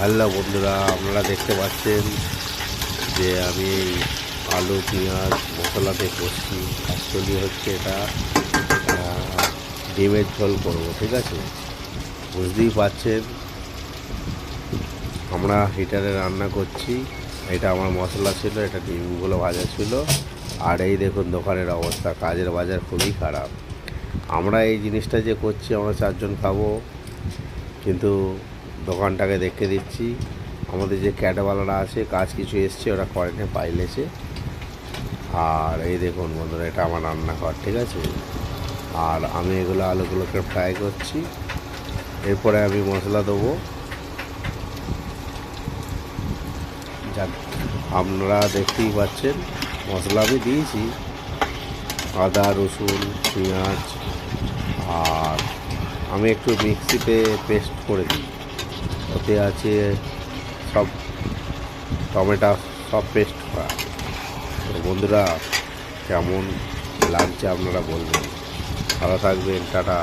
Hello বন্ধুরা, আপনারা দেখতে পাচ্ছেন যে আমি আলু পেঁয়াজ মশলাতে করছি। অ্যাকচুয়ালি হচ্ছে এটা ডিমের ঝোল করব, ঠিক আছে? বুঝতেই পাচ্ছেন আমরা হিটারে রান্না করছি। এটা আমার মশলা ছিল, এটা ডিমগুলো ভাজা ছিল। আর এই দেখুন দোকানের অবস্থা, কাজের বাজার খুবই খারাপ। আমরা এই জিনিসটা যে করছি আমরা চারজন খাবো, কিন্তু দোকানটাকে দেখে দিচ্ছি। আমাদের যে ক্যাটওয়ালারা আছে, কাজ কিছু এসছে, ওরা করেনি, পাইলেছে। আর এই দেখুন বন্ধুরা, এটা আমার রান্নাঘর, ঠিক আছে? আর আমি এগুলো আলুগুলোকে ফ্রাই করছি। এরপরে আমি মশলা দেবো। যাক, আপনারা দেখতেই পাচ্ছেন মশলা আমি দিয়েছি, আদা রসুন পেঁয়াজ। আর আমি একটু মিক্সিতে পেস্ট করে দিই, ওতে আছে সব টমেটো, সব পেস্ট করা। তো বন্ধুরা, কেমন লাগছে আপনারা বলবেন। ভালো থাকবেন, টাটা।